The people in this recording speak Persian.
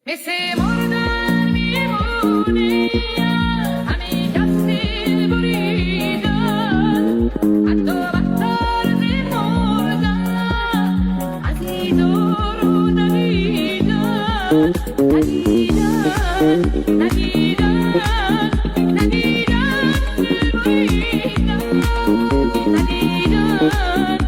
مثل مردن میمونی همین کسی بریدن حتی بهتر میمردن عزیزا رو ندیدن ندیدن ندیدن ندیدن بریدن ندیدن